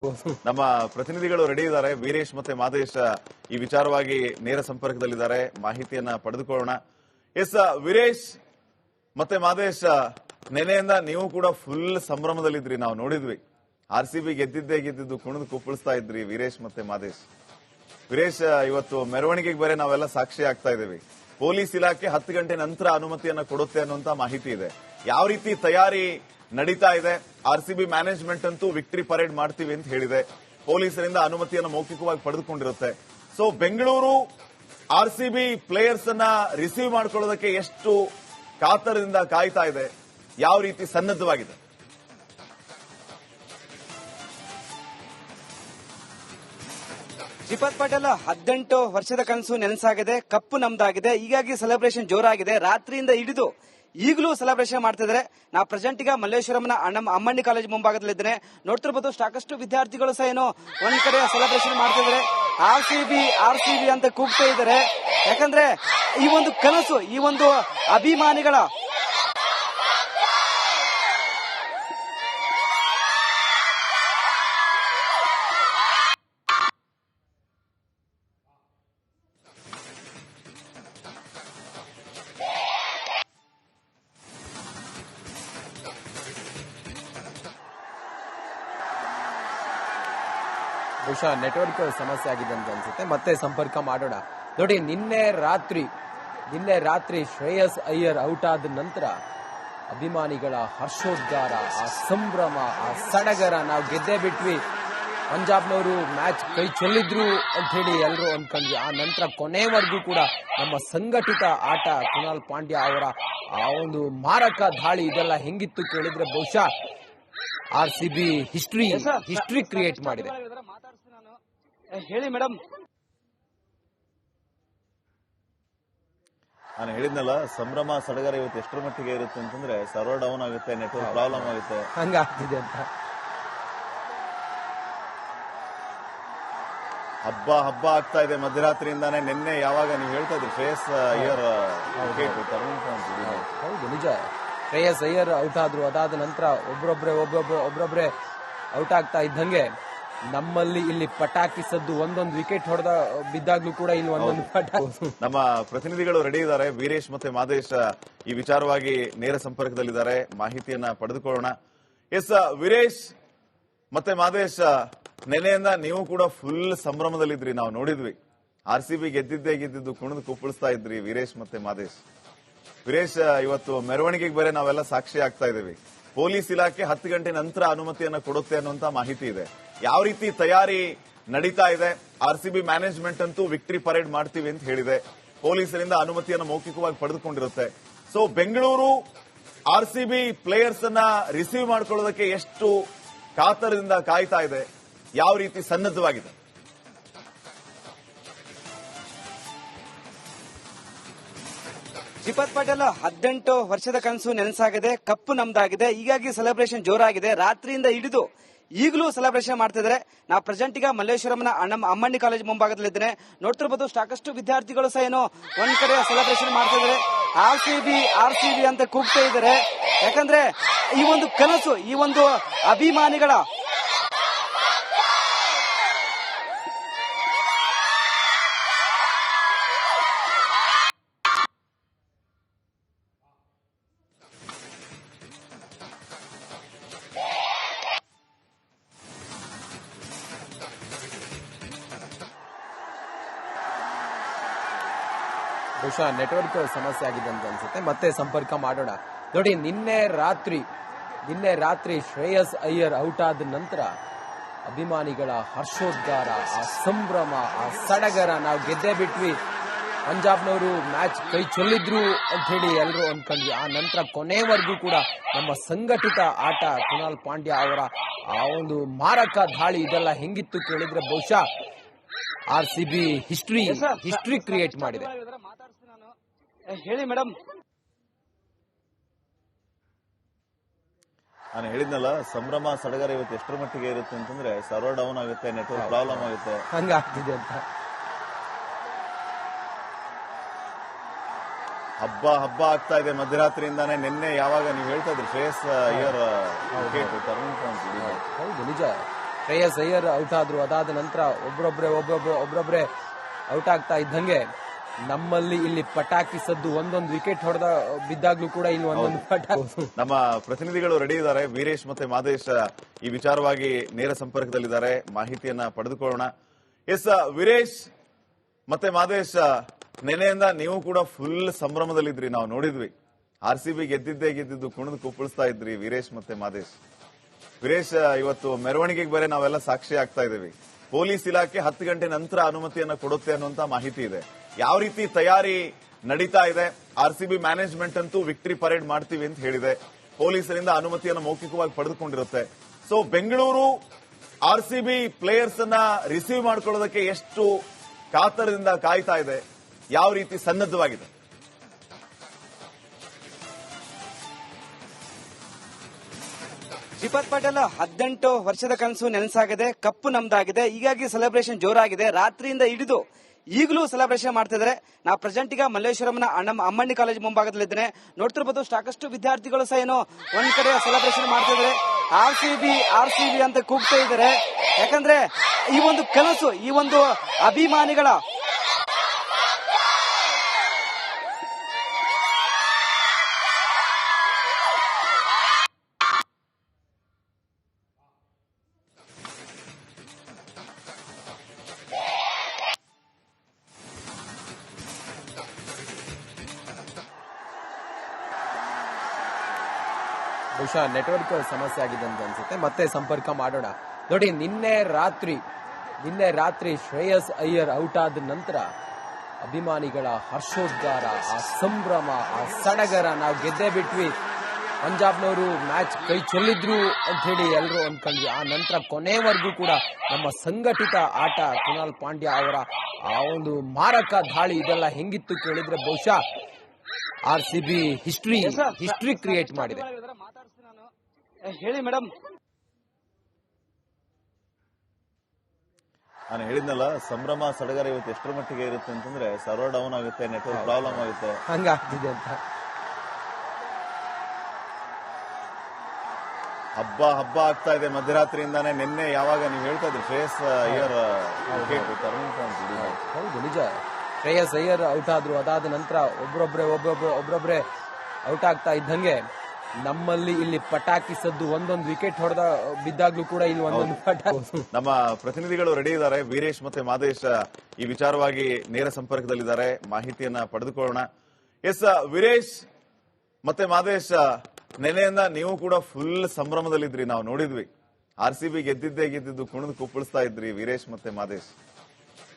ನಮ್ಮ ಪ್ರತಿನಿಧಿಗಳು ರೆಡಿ ಇದ್ದಾರೆ. ವೀರೇಶ್ ಮತ್ತೆ ಮಾದೇಶ್ ಈ ವಿಚಾರವಾಗಿ ನೇರ ಸಂಪರ್ಕದಲ್ಲಿದ್ದಾರೆ. ಮಾಹಿತಿಯನ್ನ ಪಡೆದುಕೊಳ್ಳೋಣ. ಎಸ್ ವೀರೇಶ್ ಮತ್ತೆ ಮಾದೇಶ್, ನೆನೆಯಿಂದ ನೀವು ಕೂಡ ಫುಲ್ ಸಂಭ್ರಮದಲ್ಲಿದ್ರಿ, ನಾವು ನೋಡಿದ್ವಿ. RCB ಗೆದ್ದಿದ್ದು ಕುಣಿದು ಕುಪ್ಪಳಿಸ್ತಾ ಇದ್ರಿ ವೀರೇಶ್ ಮತ್ತೆ ಮಾದೇಶ್. ವೀರೇಶ್, ಇವತ್ತು ಮೆರವಣಿಗೆಗೆ ಬೇರೆ ನಾವೆಲ್ಲ ಸಾಕ್ಷಿ ಆಗ್ತಾ ಇದ್ದೀವಿ. ಪೊಲೀಸ್ ಇಲಾಖೆ 10 ಗಂಟೆ ನಂತರ ಅನುಮತಿಯನ್ನ ಕೊಡುತ್ತೆ ಅನ್ನುವಂತ ಮಾಹಿತಿ ಇದೆ. ಯಾವ ರೀತಿ ತಯಾರಿ ನಡೀತಾ ಇದೆ? RCB ಮ್ಯಾನೇಜ್ಮೆಂಟ್ ಅಂತೂ ವಿಕ್ಟರಿ ಪರೇಡ್ ಮಾಡ್ತೀವಿ ಅಂತ ಹೇಳಿದೆ. ಪೊಲೀಸರಿಂದ ಅನುಮತಿಯನ್ನು ಮೌಖಿಕವಾಗಿ ಪಡೆದುಕೊಂಡಿರುತ್ತೆ. ಸೊ ಬೆಂಗಳೂರು RCB ಪ್ಲೇಯರ್ಸ್ ಅನ್ನ ರಿಸೀವ್ ಮಾಡ್ಕೊಳ್ಳೋದಕ್ಕೆ ಎಷ್ಟು ಕಾತರದಿಂದ ಕಾಯ್ತಾ ಇದೆ? ಯಾವ ರೀತಿ ಸನ್ನದ್ಧವಾಗಿದೆ? ಶ್ರೀಪಾದ್ ಪಾಟೀಲ್, 18 ವರ್ಷದ ಕನಸು ನೆನಸಾಗಿದೆ, ಕಪ್ಪು ನಮ್ದಾಗಿದೆ. ಹೀಗಾಗಿ ಸೆಲೆಬ್ರೇಷನ್ ಜೋರಾಗಿದೆ. ರಾತ್ರಿಯಿಂದ ಹಿಡಿದು ಈಗಲೂ ಸೆಲೆಬ್ರೇಷನ್ ಮಾಡ್ತಿದ್ದಾರೆ. ನಾ ಪ್ರೆಸೆಂಟ್ ಈಗ ಮಲ್ಲೇಶ್ವರಂನ ಅಮ್ಮಣ್ಣಿ ಕಾಲೇಜ್ ಮುಂಭಾಗದಲ್ಲಿದ್ದೇನೆ. ನೋಡ್ತಿರ್ಬೋದು, ಸಾಕಷ್ಟು ವಿದ್ಯಾರ್ಥಿಗಳು ಸಹ ಏನು ಒಂದ್ ಕಡೆ ಸೆಲೆಬ್ರೇಷನ್ ಮಾಡ್ತಿದ್ದಾರೆ. RCB ಅಂತ ಕೂಗ್ತಾ ಇದ್ದಾರೆ. ಯಾಕಂದ್ರೆ ಈ ಒಂದು ಕನಸು, ಈ ಒಂದು ಅಭಿಮಾನಿಗಳ ಬಹುಶಃ ನೆಟ್ವರ್ಕ್ ಸಮಸ್ಯೆ ಆಗಿದೆ ಅಂತ ಅನ್ಸುತ್ತೆ. ಮತ್ತೆ ಸಂಪರ್ಕ ಮಾಡೋಣ. ನೋಡಿ, ನಿನ್ನೆ ರಾತ್ರಿ ಶ್ರೇಯಸ್ ಅಯ್ಯರ್ ಔಟ್ ಆದ ನಂತರ ಅಭಿಮಾನಿಗಳ ಹರ್ಷೋದ್ಗಾರ, ಆ ಸಂಭ್ರಮ, ಆ ಸಡಗರ, ನಾವು ಗೆದ್ದೇ ಬಿಟ್ವಿ, ಪಂಜಾಬ್ನವರು ಮ್ಯಾಚ್ ಕೈ ಚೆಲ್ಲಿದ್ರು ಅಂತ ಹೇಳಿ ಎಲ್ಲರೂ ಅನ್ಕೊಂಡ್ವಿ. ಆ ನಂತರ ಕೊನೆವರೆಗೂ ಕೂಡ ನಮ್ಮ ಸಂಘಟಿತ ಆಟ, ಕೃಣಾಲ್ ಪಾಂಡ್ಯ ಅವರ ಆ ಒಂದು ಮಾರಕ ದಾಳಿ, ಇದೆಲ್ಲ ಹೆಂಗಿತ್ತು ಕೇಳಿದ್ರೆ ಬಹುಶಃ RCB ಹಿಸ್ಟ್ರಿ ಕ್ರಿಯೇಟ್ ಮಾಡಿದೆ. ಹೇಳಿ ಮೇಡಮ್. ನಾನು ಹೇಳಿದ್ನಲ್ಲ, ಸಂಭ್ರಮ ಸಡಗರ ಇವತ್ತು ಎಷ್ಟರ ಮಟ್ಟಿಗೆ ಇರುತ್ತೆ ಅಂತಂದ್ರೆ ಸರ್ವರ್ ಡೌನ್ ಆಗುತ್ತೆ, ನೆಟ್ವರ್ಕ್ ಪ್ರಾಬ್ಲಮ್ ಆಗುತ್ತೆ, ಹಂಗಾಗ್ತಿದೆ ಅಂತ. ಹಬ್ಬ ಆಗ್ತಾ ಇದೆ ಮಧ್ಯರಾತ್ರಿಯಿಂದಾನೆ. ನಿನ್ನೆ ಯಾವಾಗ ನೀವು ಹೇಳ್ತಾ ಇದ್ರಿ ಶ್ರೇಯಸ್ ಅಯ್ಯರ್ ಹೌದು, ನಿಜ. ಶ್ರೇಯಸ್ ಅಯ್ಯರ್ ಔಟ್ ಆದ್ರು. ಅದಾದ ನಂತರ ಒಬ್ರೊಬ್ರೆ ಔಟ್ ಆಗ್ತಾ ಇದ್ದಂಗೆ ನಮ್ಮಲ್ಲಿ ಇಲ್ಲಿ ಪಟಾಕಿ ಸದ್ದು, ಒಂದೊಂದು ವಿಕೆಟ್ ಬಿದ್ದಾಗ್ಲೂ ಕೂಡ ಇಲ್ಲಿ ಒಂದೊಂದು ಪಟಾಕಿ. ನಮ್ಮ ಪ್ರತಿನಿಧಿಗಳು ರೆಡಿ ಇದ್ದಾರೆ. ವೀರೇಶ್ ಮತ್ತೆ ಮಾದೇಶ್ ಈ ವಿಚಾರವಾಗಿ ನೇರ ಸಂಪರ್ಕದಲ್ಲಿದ್ದಾರೆ. ಮಾಹಿತಿಯನ್ನ ಪಡೆದುಕೊಳ್ಳೋಣ. ಎಸ್ ವೀರೇಶ್ ಮತ್ತೆ ಮಾದೇಶ್, ನೆನೆಯಿಂದ ನೀವು ಕೂಡ ಫುಲ್ ಸಂಭ್ರಮದಲ್ಲಿದ್ರಿ, ನಾವು ನೋಡಿದ್ವಿ. RCB ಗೆದ್ದಿದ್ದು ಕುಣಿದು ಕುಪ್ಪಳಿಸ್ತಾ ಇದ್ರಿ ವೀರೇಶ್ ಮತ್ತೆ ಮಾದೇಶ್. ವೀರೇಶ್, ಇವತ್ತು ಮೆರವಣಿಗೆಗೆ ಬೇರೆ ನಾವೆಲ್ಲ ಸಾಕ್ಷಿ ಆಗ್ತಾ ಇದ್ದೀವಿ. ಪೊಲೀಸ್ ಇಲಾಖೆ 10 ಗಂಟೆ ನಂತರ ಅನುಮತಿಯನ್ನ ಕೊಡುತ್ತೆ ಅನ್ನುವಂತ ಮಾಹಿತಿ ಇದೆ. ಯಾವ ರೀತಿ ತಯಾರಿ ನಡೀತಾ ಇದೆ? RCB ಮ್ಯಾನೇಜ್ಮೆಂಟ್ ಅಂತೂ ವಿಕ್ಟರಿ ಪರೇಡ್ ಮಾಡ್ತೀವಿ ಅಂತ ಹೇಳಿದೆ. ಪೊಲೀಸರಿಂದ ಅನುಮತಿಯನ್ನು ಮೌಖಿಕವಾಗಿ ಪಡೆದುಕೊಂಡಿರುತ್ತೆ. ಸೊ ಬೆಂಗಳೂರು RCB ಪ್ಲೇಯರ್ಸ್ ಅನ್ನ ರಿಸೀವ್ ಮಾಡ್ಕೊಳ್ಳೋದಕ್ಕೆ ಎಷ್ಟು ಕಾತರದಿಂದ ಕಾಯ್ತಾ ಇದೆ? ಯಾವ ರೀತಿ ಸನ್ನದ್ಧವಾಗಿದೆ? ಶ್ರೀಪಾದ್ ಪಾಟೀಲ್, 18 ವರ್ಷದ ಕನಸು ನೆನಸಾಗಿದೆ, ಕಪ್ಪು ನಮ್ದಾಗಿದೆ. ಹೀಗಾಗಿ ಸೆಲೆಬ್ರೇಷನ್ ಜೋರಾಗಿದೆ. ರಾತ್ರಿಯಿಂದ ಹಿಡಿದು ಈಗಲೂ ಸೆಲೆಬ್ರೇಷನ್ ಮಾಡ್ತಿದ್ದಾರೆ. ನಾ ಪ್ರೆಸೆಂಟ್ ಈಗ ಮಲ್ಲೇಶ್ವರಂನ ಅಮ್ಮಣ್ಣಿ ಕಾಲೇಜ್ ಮುಂಭಾಗದಲ್ಲಿದ್ದೇನೆ. ನೋಡ್ತಿರ್ಬೋದು, ಸಾಕಷ್ಟು ವಿದ್ಯಾರ್ಥಿಗಳು ಸಹ ಏನು ಒಂದ್ ಕಡೆ ಸೆಲೆಬ್ರೇಷನ್ ಮಾಡ್ತಿದ್ದಾರೆ. RCB ಅಂತ ಕೂಗ್ತಾ ಇದ್ದಾರೆ. ಯಾಕಂದ್ರೆ ಈ ಒಂದು ಕನಸು, ಈ ಒಂದು ಅಭಿಮಾನಿಗಳ ಬಹುಶಃ ನೆಟ್ವರ್ಕ್ ಸಮಸ್ಯೆ ಆಗಿದೆ ಅಂತ ಅನ್ಸುತ್ತೆ. ಮತ್ತೆ ಸಂಪರ್ಕ ಮಾಡೋಣ. ನೋಡಿ, ನಿನ್ನೆ ರಾತ್ರಿ ಶ್ರೇಯಸ್ ಅಯ್ಯರ್ ಔಟ್ ಆದ ನಂತರ ಅಭಿಮಾನಿಗಳ ಹರ್ಷೋದ್ಗಾರ, ಆ ಸಂಭ್ರಮ, ಆ ಸಡಗರ, ನಾವು ಗೆದ್ದೇ ಬಿಟ್ವಿ, ಪಂಜಾಬ್ನವರು ಮ್ಯಾಚ್ ಕೈ ಚೆಲ್ಲಿದ್ರು ಅಂತ ಹೇಳಿ ಎಲ್ಲರೂ ಅನ್ಕೊಂಡ್ವಿ. ಆ ನಂತರ ಕೊನೆವರೆಗೂ ಕೂಡ ನಮ್ಮ ಸಂಘಟಿತ ಆಟ, ಕೃಣಾಲ್ ಪಾಂಡ್ಯ ಅವರ ಆ ಒಂದು ಮಾರಕ ದಾಳಿ, ಇದೆಲ್ಲ ಹೆಂಗಿತ್ತು ಕೇಳಿದ್ರೆ ಬಹುಶಃ RCB ಹಿಸ್ಟ್ರಿ ಕ್ರಿಯೇಟ್ ಮಾಡಿದೆ. ಹೇಳಿ ಮೇಡಮ್. ನಾನು ಹೇಳಿದ್ನಲ್ಲ, ಸಂಭ್ರಮ ಸಡಗರ ಇವತ್ತು ಎಷ್ಟರ ಮಟ್ಟಿಗೆ ಇರುತ್ತೆ ಅಂತಂದ್ರೆ ಸರ್ವರ್ ಡೌನ್ ಆಗುತ್ತೆ, ನೆಟ್ವರ್ಕ್ ಪ್ರಾಬ್ಲಮ್ ಆಗುತ್ತೆ, ಹಂಗಾಗ್ತಿದೆ ಅಂತ. ಹಬ್ಬ ಆಗ್ತಾ ಇದೆ ಮಧ್ಯರಾತ್ರಿಯಿಂದಾನೆ. ನಿನ್ನೆ ಯಾವಾಗ ನೀವು ಹೇಳ್ತಾ ಇದ್ರಿ ಶ್ರೇಯಸ್ ಅಯ್ಯರ್ ಹೌದು, ನಿಜ. ಶ್ರೇಯಸ್ ಅಯ್ಯರ್ ಔಟ್ ಆದ್ರು. ಅದಾದ ನಂತರ ಒಬ್ರೊಬ್ರೆ ಔಟ್ ಆಗ್ತಾ ಇದ್ದಂಗೆ ನಮ್ಮಲ್ಲಿ ಇಲ್ಲಿ ಪಟಾಕಿ ಸದ್ದು ಒಂದೊಂದು ವಿಕೆಟ್ ಹೊಡೆದ ಬಿದ್ದಾಗ್ಲೂ ಕೂಡ ಇಲ್ಲಿ ಒಂದೊಂದು ಪಟಾಕಿ. ನಮ್ಮ ಪ್ರತಿನಿಧಿಗಳು ರೆಡಿ ಇದ್ದಾರೆ. ವೀರೇಶ್ ಮತ್ತೆ ಮಾದೇಶ್ ಈ ವಿಚಾರವಾಗಿ ನೇರ ಸಂಪರ್ಕದಲ್ಲಿದ್ದಾರೆ. ಮಾಹಿತಿಯನ್ನ ಪಡೆದುಕೊಳ್ಳೋಣ. ಎಸ್ ವೀರೇಶ್ ಮತ್ತೆ ಮಾದೇಶ್, ನೆನೆಯಿಂದ ನೀವು ಕೂಡ ಫುಲ್ ಸಂಭ್ರಮದಲ್ಲಿದ್ರಿ, ನಾವು ನೋಡಿದ್ವಿ. RCB ಗೆದ್ದಿದ್ದು ಕುಣಿದು ಕುಪ್ಪಳಿಸ್ತಾ ಇದ್ರಿ ವೀರೇಶ್ ಮತ್ತೆ ಮಾದೇಶ್. ವೀರೇಶ್, ಇವತ್ತು ಮೆರವಣಿಗೆಗೆ ಬೇರೆ ನಾವೆಲ್ಲ ಸಾಕ್ಷಿ ಆಗ್ತಾ ಇದ್ದೀವಿ. ಪೊಲೀಸ್ ಇಲಾಖೆ 10 ಗಂಟೆ ನಂತರ ಅನುಮತಿಯನ್ನ ಕೊಡುತ್ತೆ ಅನ್ನುವಂತ ಮಾಹಿತಿ ಇದೆ. ಯಾವ ರೀತಿ ತಯಾರಿ ನಡೀತಾ ಇದೆ? RCB ಮ್ಯಾನೇಜ್ಮೆಂಟ್ ಅಂತೂ ವಿಕ್ಟರಿ ಪರೇಡ್ ಮಾಡ್ತೀವಿ ಅಂತ ಹೇಳಿದೆ. ಪೊಲೀಸರಿಂದ ಅನುಮತಿಯನ್ನು ಮೌಖಿಕವಾಗಿ ಪಡೆದುಕೊಂಡಿರುತ್ತೆ. ಸೊ ಬೆಂಗಳೂರು RCB ಪ್ಲೇಯರ್ಸ್ ಅನ್ನ ರಿಸೀವ್ ಮಾಡ್ಕೊಳ್ಳೋದಕ್ಕೆ ಎಷ್ಟು ಕಾತರದಿಂದ ಕಾಯ್ತಾ ಇದೆ? ಯಾವ ರೀತಿ ಸನ್ನದ್ಧವಾಗಿದೆ? ಶ್ರೀಪಾದ್ ಪಾಟೀಲ್, 18 ವರ್ಷದ ಕನಸು ನೆನಸಾಗಿದೆ, ಕಪ್ಪು ನಮ್ದಾಗಿದೆ. ಹೀಗಾಗಿ ಸೆಲೆಬ್ರೇಷನ್ ಜೋರಾಗಿದೆ. ರಾತ್ರಿಯಿಂದ ಹಿಡಿದು ಈಗಲೂ ಸೆಲೆಬ್ರೇಷನ್ ಮಾಡ್ತಿದ್ದಾರೆ. ನಾ ಪ್ರೆಸೆಂಟ್ ಈಗ ಮಲ್ಲೇಶ್ವರಂನ ಅಮ್ಮಣ್ಣಿ ಕಾಲೇಜ್ ಮುಂಭಾಗದಲ್ಲಿದ್ದೇನೆ. ನೋಡ್ತಿರ್ಬೋದು, ಸಾಕಷ್ಟು ವಿದ್ಯಾರ್ಥಿಗಳು ಸಹ ಏನು ಒಂದ್ ಕಡೆ ಸೆಲೆಬ್ರೇಷನ್ ಮಾಡ್ತಿದ್ದಾರೆ. RCB ಅಂತ ಕೂಗ್ತಾ ಇದ್ದಾರೆ. ಯಾಕಂದ್ರೆ ಈ ಒಂದು ಕನಸು, ಈ ಒಂದು ಅಭಿಮಾನಿಗಳ ಬಹುಶಃ ನೆಟ್ವರ್ಕ್ ಸಮಸ್ಯೆ ಆಗಿದೆ ಅಂತ ಅನ್ಸುತ್ತೆ. ಮತ್ತೆ ಸಂಪರ್ಕ ಮಾಡೋಣ. ನೋಡಿ, ನಿನ್ನೆ ರಾತ್ರಿ ಶ್ರೇಯಸ್ ಅಯ್ಯರ್ ಔಟ್ ಆದ ನಂತರ ಅಭಿಮಾನಿಗಳ ಹರ್ಷೋದ್ಗಾರ, ಆ ಸಂಭ್ರಮ, ಆ ಸಡಗರ, ನಾವು ಗೆದ್ದೇ ಬಿಟ್ವಿ, ಪಂಜಾಬ್ನವರು ಮ್ಯಾಚ್ ಕೈ ಚೆಲ್ಲಿದ್ರು ಅಂತ ಹೇಳಿ ಎಲ್ಲರೂ ಅಂದ್ಕೊಂಡ್ವಿ. ಆ ನಂತರ ಕೊನೆವರೆಗೂ ಕೂಡ ನಮ್ಮ ಸಂಘಟಿತ ಆಟ, ಕೃಣಾಲ್ ಪಾಂಡ್ಯ ಅವರ ಆ ಒಂದು ಮಾರಕ ದಾಳಿ, ಇದೆಲ್ಲ ಹೆಂಗಿತ್ತು ಕೇಳಿದ್ರೆ ಬಹುಶಃ RCB ಹಿಸ್ಟ್ರಿ ಕ್ರಿಯೇಟ್ ಮಾಡಿದೆ. ಹೇಳಿ ಮೇಡಮ್. ನಾನು ಹೇಳಿದ್ನಲ್ಲ, ಸಂಭ್ರಮ ಸಡಗರ ಇವತ್ತು ಎಷ್ಟರ ಮಟ್ಟಿಗೆ ಇರುತ್ತೆ ಅಂತಂದ್ರೆ ಸರ್ವರ್ ಡೌನ್ ಆಗುತ್ತೆ, ನೆಟ್ವರ್ಕ್ ಪ್ರಾಬ್ಲಮ್ ಆಗುತ್ತೆ, ಹಂಗಾಗ್ತಿದೆ ಅಂತ. ಹಬ್ಬ ಆಗ್ತಾ ಇದೆ ಮಧ್ಯರಾತ್ರಿಯಿಂದಾನೆ. ನಿನ್ನೆ ಯಾವಾಗ ನೀವು ಹೇಳ್ತಾ ಇದ್ರಿ ಶ್ರೇಯಸ್ ಅಯ್ಯರ್ ಟರ್ನಿಂಗ್ ಪಾಯಿಂಟ್. ಹೌದು, ನಿಜ. ಶ್ರೇಯಸ್ ಅಯ್ಯರ್ ಔಟ್ ಆದ್ರು. ಅದಾದ ನಂತರ ಒಬ್ರೊಬ್ರೆ ಔಟ್ ಆಗ್ತಾ ಇದ್ದಂಗೆ ನಮ್ಮಲ್ಲಿ ಇಲ್ಲಿ ಪಟಾಕಿ ಸದ್ದು ಒಂದೊಂದು ವಿಕೆಟ್ ಹೊಡೆದ ಬಿದ್ದಾಗ್ಲೂ ಕೂಡ ಇಲ್ಲಿ ಒಂದೊಂದು ಪಟಾಕಿ. ನಮ್ಮ ಪ್ರತಿನಿಧಿಗಳು ರೆಡಿ ಇದ್ದಾರೆ. ವೀರೇಶ್ ಮತ್ತೆ ಮಾದೇಶ್ ಈ ವಿಚಾರವಾಗಿ ನೇರ ಸಂಪರ್ಕದಲ್ಲಿದ್ದಾರೆ. ಮಾಹಿತಿಯನ್ನ ಪಡೆದುಕೊಳ್ಳೋಣ. ಎಸ್ ವೀರೇಶ್ ಮತ್ತೆ ಮಾದೇಶ್, ನೆನೆಯಿಂದ ನೀವು ಕೂಡ ಫುಲ್ ಸಂಭ್ರಮದಲ್ಲಿದ್ರಿ, ನಾವು ನೋಡಿದ್ವಿ. RCB ಗೆದ್ದಿದ್ದು ಕುಣಿದು ಕುಪ್ಪಳಿಸ್ತಾ ಇದ್ರಿ ವೀರೇಶ್ ಮತ್ತೆ ಮಾದೇಶ್.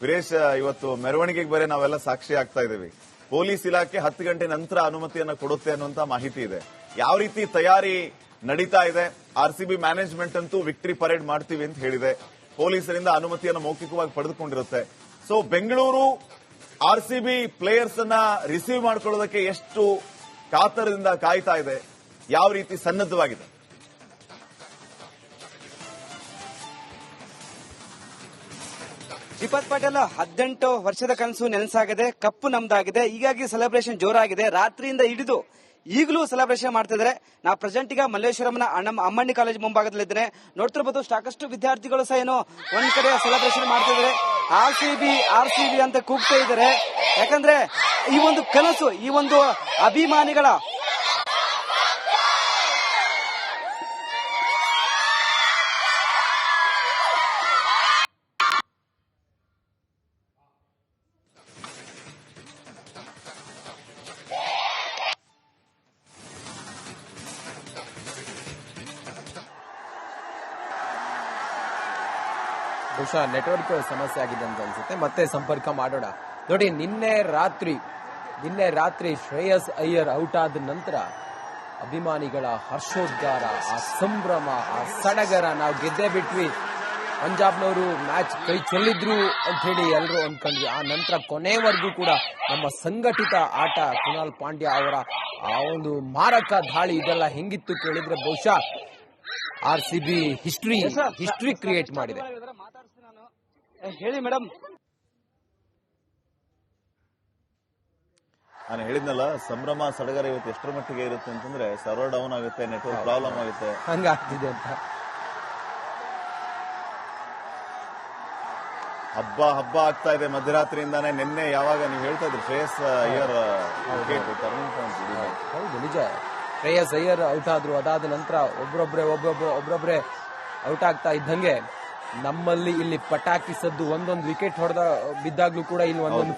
ವೀರೇಶ್, ಇವತ್ತು ಮೆರವಣಿಗೆಗೆ ಬೇರೆ ನಾವೆಲ್ಲ ಸಾಕ್ಷಿ ಆಗ್ತಾ ಇದ್ದೀವಿ. ಪೊಲೀಸ್ ಇಲಾಖೆ 10 ಗಂಟೆ ನಂತರ ಅನುಮತಿಯನ್ನ ಕೊಡುತ್ತೆ ಅನ್ನುವಂತ ಮಾಹಿತಿ ಇದೆ. ಯಾವ ರೀತಿ ತಯಾರಿ ನಡೀತಾ ಇದೆ? RCB ಮ್ಯಾನೇಜ್ಮೆಂಟ್ ಅಂತೂ ವಿಕ್ಟರಿ ಪರೇಡ್ ಮಾಡ್ತೀವಿ ಅಂತ ಹೇಳಿದೆ. ಪೊಲೀಸರಿಂದ ಅನುಮತಿಯನ್ನು ಮೌಖಿಕವಾಗಿ ಪಡೆದುಕೊಂಡಿರುತ್ತೆ. ಸೊ ಬೆಂಗಳೂರು RCB ಪ್ಲೇಯರ್ಸ್ ಅನ್ನ ರಿಸೀವ್ ಮಾಡ್ಕೊಳ್ಳೋದಕ್ಕೆ ಎಷ್ಟು ಕಾತರದಿಂದ ಕಾಯ್ತಾ ಇದೆ? ಯಾವ ರೀತಿ ಸನ್ನದ್ಧವಾಗಿದೆ? ಶ್ರೀಪಾದ್ ಪಾಟೀಲ್, 18 ವರ್ಷದ ಕನಸು ನೆನಸಾಗಿದೆ, ಕಪ್ಪು ನಮ್ದಾಗಿದೆ. ಹೀಗಾಗಿ ಸೆಲೆಬ್ರೇಷನ್ ಜೋರಾಗಿದೆ. ರಾತ್ರಿಯಿಂದ ಹಿಡಿದು ಈಗಲೂ ಸೆಲೆಬ್ರೇಷನ್ ಮಾಡ್ತಿದ್ದಾರೆ. ನಾ ಪ್ರೆಸೆಂಟ್ ಈಗ ಮಲ್ಲೇಶ್ವರಂನ ಅಮ್ಮಣ್ಣಿ ಕಾಲೇಜ್ ಮುಂಭಾಗದಲ್ಲಿದ್ದೇನೆ. ನೋಡ್ತಿರ್ಬೋದು, ಸಾಕಷ್ಟು ವಿದ್ಯಾರ್ಥಿಗಳು ಸಹ ಏನು ಒಂದ್ ಕಡೆ ಸೆಲೆಬ್ರೇಷನ್ ಮಾಡ್ತಿದ್ದಾರೆ. RCB ಅಂತ ಕೂಗ್ತಾ ಇದ್ದಾರೆ. ಯಾಕಂದ್ರೆ ಈ ಒಂದು ಕನಸು, ಈ ಒಂದು ಅಭಿಮಾನಿಗಳ ಬಹುಶಃ ನೆಟ್ವರ್ಕ್ ಸಮಸ್ಯೆ ಆಗಿದೆ ಅಂತ ಅನ್ಸುತ್ತೆ. ಮತ್ತೆ ಸಂಪರ್ಕ ಮಾಡೋಣ. ನೋಡಿ, ನಿನ್ನೆ ರಾತ್ರಿ ಶ್ರೇಯಸ್ ಅಯ್ಯರ್ ಔಟ್ ಆದ ನಂತರ ಅಭಿಮಾನಿಗಳ ಹರ್ಷೋದ್ಗಾರ, ಆ ಸಂಭ್ರಮ, ಆ ಸಡಗರ, ನಾವು ಗೆದ್ದೇ ಬಿಟ್ವಿ, ಪಂಜಾಬ್ನವರು ಮ್ಯಾಚ್ ಕೈ ಚೆಲ್ಲಿದ್ರು ಅಂತ ಹೇಳಿ ಎಲ್ಲರೂ ಅಂದ್ಕೊಂಡ್ವಿ. ಆ ನಂತರ ಕೊನೆವರೆಗೂ ಕೂಡ ನಮ್ಮ ಸಂಘಟಿತ ಆಟ, ಕೃಣಾಲ್ ಪಾಂಡ್ಯ ಅವರ ಆ ಒಂದು ಮಾರಕ ದಾಳಿ, ಇದೆಲ್ಲ ಹೆಂಗಿತ್ತು ಕೇಳಿದ್ರೆ ಬಹುಶಃ RCB ಹಿಸ್ಟ್ರಿ ಕ್ರಿಯೇಟ್ ಮಾಡಿದೆ. ಹೇಳಿ ಮೇಡಮ್. ನಾನು ಹೇಳಿದ್ನಲ್ಲ, ಸಂಭ್ರಮ ಸಡಗರ ಇವತ್ತು ಎಷ್ಟರ ಮಟ್ಟಿಗೆ ಇರುತ್ತೆ ಅಂತಂದ್ರೆ ಸರ್ವರ್ ಡೌನ್ ಆಗುತ್ತೆ, ನೆಟ್ವರ್ಕ್ ಪ್ರಾಬ್ಲಮ್ ಆಗುತ್ತೆ, ಹಂಗಾಗ್ತಿದೆ ಅಂತ. ಹಬ್ಬ ಆಗ್ತಾ ಇದೆ ಮಧ್ಯರಾತ್ರಿಯಿಂದಾನೆ. ನಿನ್ನೆ ಯಾವಾಗ ನೀವು ಹೇಳ್ತಾ ಇದ್ರಿ ಶ್ರೇಯಸ್ ಅಯ್ಯರ್ ಟರ್ನಿಂಗ್ ಪಾಯಿಂಟ್. ಹೌದು, ನಿಜ. ಶ್ರೇಯಸ್ ಅಯ್ಯರ್ ಔಟ್ ಆದ್ರು, ಅದಾದ ನಂತರ ಒಬ್ರೊಬ್ರೆ ಔಟ್ ಆಗ್ತಾ ಇದ್ದಂಗೆ ನಮ್ಮಲ್ಲಿ ಇಲ್ಲಿ ಪಟಾಕಿ ಸದ್ದು ಒಂದೊಂದು ವಿಕೆಟ್ ಬಿದ್ದಾಗ್ಲೂ ಕೂಡ ಇಲ್ಲಿ ಒಂದೊಂದು